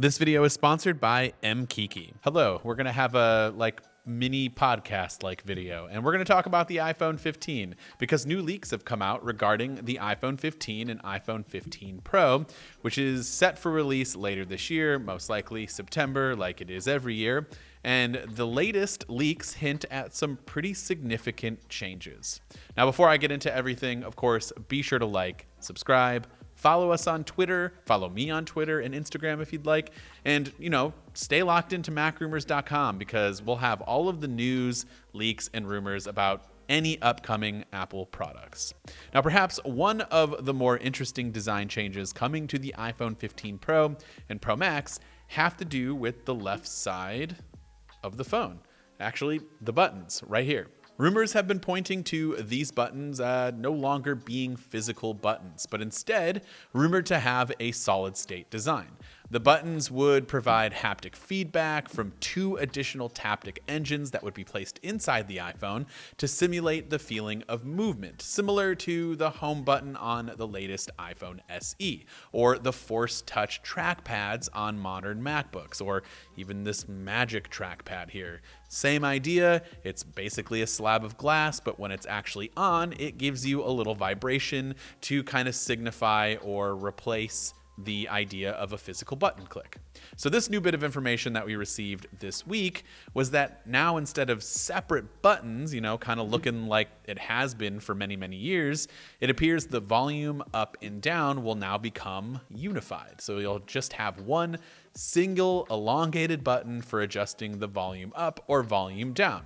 This video is sponsored by Mkiki. Hello, we're gonna have a mini podcast video, and we're gonna talk about the iPhone 15 because new leaks have come out regarding the iPhone 15 and iPhone 15 Pro, which is set for release later this year, most likely September, like it is every year. And the latest leaks hint at some pretty significant changes. Now, before I get into everything, of course, be sure to like, subscribe, follow us on Twitter, follow me on Twitter and Instagram if you'd like, and, stay locked into macrumors.com because we'll have all of the news, leaks, and rumors about any upcoming Apple products. Now, perhaps one of the more interesting design changes coming to the iPhone 15 Pro and Pro Max have to do with the left side of the phone. Actually, the buttons right here. Rumors have been pointing to these buttons no longer being physical buttons, but instead rumored to have a solid-state design. The buttons would provide haptic feedback from 2 additional taptic engines that would be placed inside the iPhone to simulate the feeling of movement, similar to the home button on the latest iPhone SE, or the Force Touch trackpads on modern MacBooks, or even this Magic trackpad here. Same idea, it's basically a slab of glass, but when it's actually on, it gives you a little vibration to kind of signify or replace the idea of a physical button click. So this new bit of information that we received this week was that now instead of separate buttons, kind of looking like it has been for many, many years, it appears the volume up and down will now become unified. So you'll just have one single elongated button for adjusting the volume up or volume down.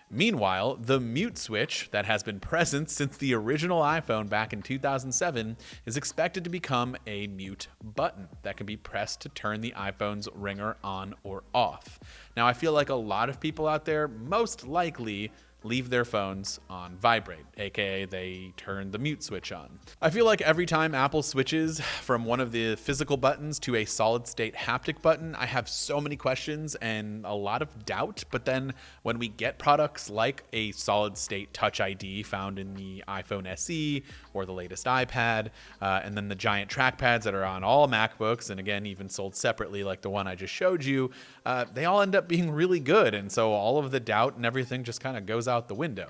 Meanwhile, the mute switch that has been present since the original iPhone back in 2007 is expected to become a mute button that can be pressed to turn the iPhone's ringer on or off. Now, I feel like a lot of people out there most likely leave their phones on vibrate, aka they turn the mute switch on. I feel like every time Apple switches from one of the physical buttons to a solid state haptic button, I have so many questions and a lot of doubt, but then when we get products like a solid state Touch ID found in the iPhone SE or the latest iPad, and then the giant trackpads that are on all MacBooks, and again, even sold separately like the one I just showed you, they all end up being really good, and so all of the doubt and everything just kind of goes out the window.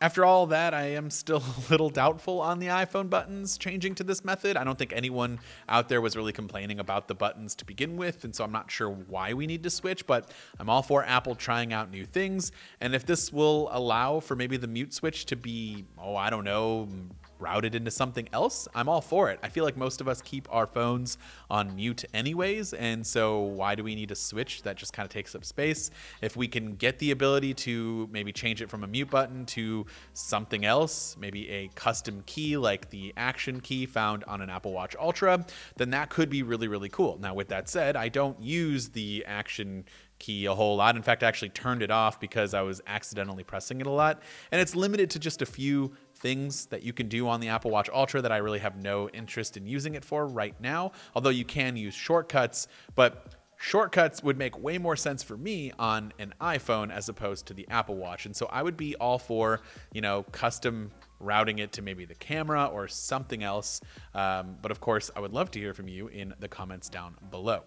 After all that, I am still a little doubtful on the iPhone buttons changing to this method. I don't think anyone out there was really complaining about the buttons to begin with, and so I'm not sure why we need to switch, but I'm all for Apple trying out new things, and if this will allow for maybe the mute switch to be, routed into something else, I'm all for it. I feel like most of us keep our phones on mute anyways, and so why do we need a switch that just kind of takes up space? If we can get the ability to maybe change it from a mute button to something else, maybe a custom key like the Action key found on an Apple Watch Ultra, then that could be really, really cool. Now, with that said, I don't use the Action key a whole lot. In fact, I actually turned it off because I was accidentally pressing it a lot, and it's limited to just a few things that you can do on the Apple Watch Ultra that I really have no interest in using it for right now, although you can use shortcuts, but shortcuts would make way more sense for me on an iPhone as opposed to the Apple Watch, and so I would be all for, custom routing it to maybe the camera or something else, but of course, I would love to hear from you in the comments down below.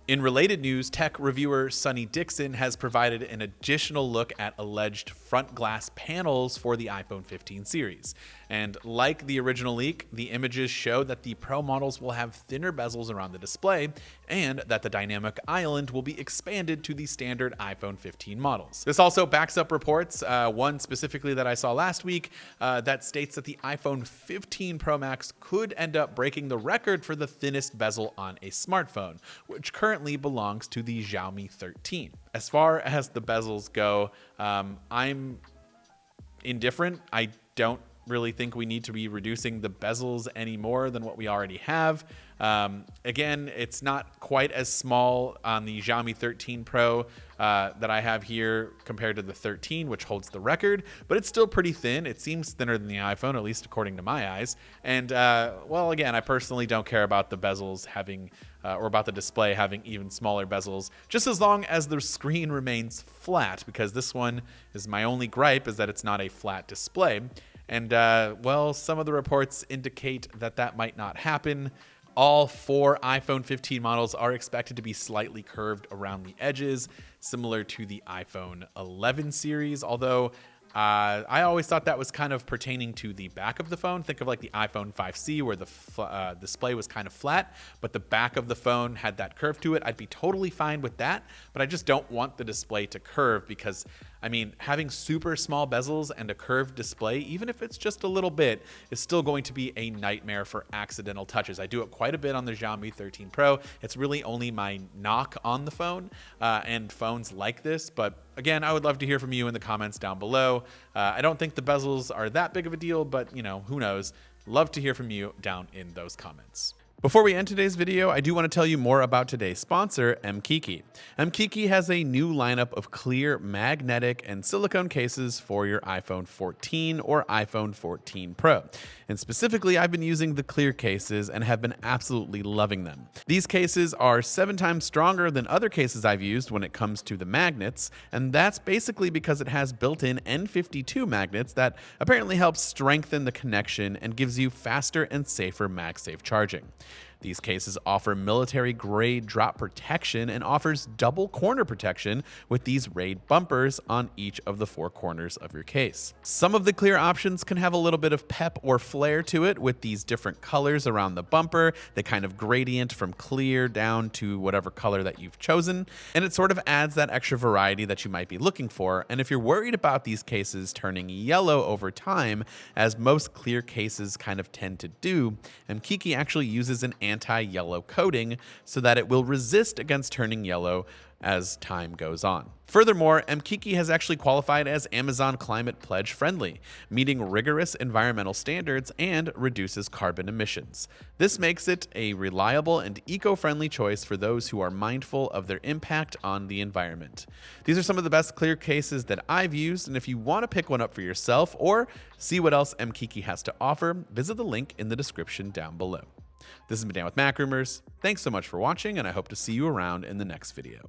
In related news, tech reviewer Sunny Dixon has provided an additional look at alleged front glass panels for the iPhone 15 series. And like the original leak, the images show that the Pro models will have thinner bezels around the display and that the dynamic island will be expanded to the standard iPhone 15 models. This also backs up reports, one specifically that I saw last week, that states that the iPhone 15 Pro Max could end up breaking the record for the thinnest bezel on a smartphone, which currently belongs to the Xiaomi 13. As far as the bezels go, I'm indifferent. I don't really think we need to be reducing the bezels any more than what we already have. Again, it's not quite as small on the Xiaomi 13 Pro that I have here compared to the 13, which holds the record, but it's still pretty thin. It seems thinner than the iPhone, at least according to my eyes. And again, I personally don't care about the bezels having, or about the display having even smaller bezels, just as long as the screen remains flat, because this one is my only gripe, is that it's not a flat display. And some of the reports indicate that that might not happen. All 4 iPhone 15 models are expected to be slightly curved around the edges, similar to the iPhone 11 series, although I always thought that was kind of pertaining to the back of the phone. Think of like the iPhone 5C where the display was kind of flat, but the back of the phone had that curve to it. I'd be totally fine with that, but I just don't want the display to curve because, I mean, having super small bezels and a curved display, even if it's just a little bit, is still going to be a nightmare for accidental touches. I do it quite a bit on the Xiaomi 13 Pro. It's really only my knock on the phone and phones like this, but again, I would love to hear from you in the comments down below. I don't think the bezels are that big of a deal, but you know, who knows? Love to hear from you down in those comments. Before we end today's video, I do want to tell you more about today's sponsor, Mkiki. Mkiki has a new lineup of clear magnetic and silicone cases for your iPhone 14 or iPhone 14 Pro. And specifically, I've been using the clear cases and have been absolutely loving them. These cases are 7 times stronger than other cases I've used when it comes to the magnets, and that's basically because it has built-in N52 magnets that apparently help strengthen the connection and gives you faster and safer MagSafe charging. These cases offer military-grade drop protection and offers double corner protection with these rayed bumpers on each of the 4 corners of your case. Some of the clear options can have a little bit of pep or flair to it with these different colors around the bumper. They kind of gradient from clear down to whatever color that you've chosen, and it sort of adds that extra variety that you might be looking for. And if you're worried about these cases turning yellow over time, as most clear cases kind of tend to do, Mkiki actually uses an anti-yellow coating so that it will resist against turning yellow as time goes on. Furthermore, Mkiki has actually qualified as Amazon Climate Pledge friendly, meeting rigorous environmental standards and reduces carbon emissions. This makes it a reliable and eco-friendly choice for those who are mindful of their impact on the environment. These are some of the best clear cases that I've used, and if you want to pick one up for yourself or see what else Mkiki has to offer, visit the link in the description down below. This has been Dan with Mac Rumors. Thanks so much for watching, and I hope to see you around in the next video.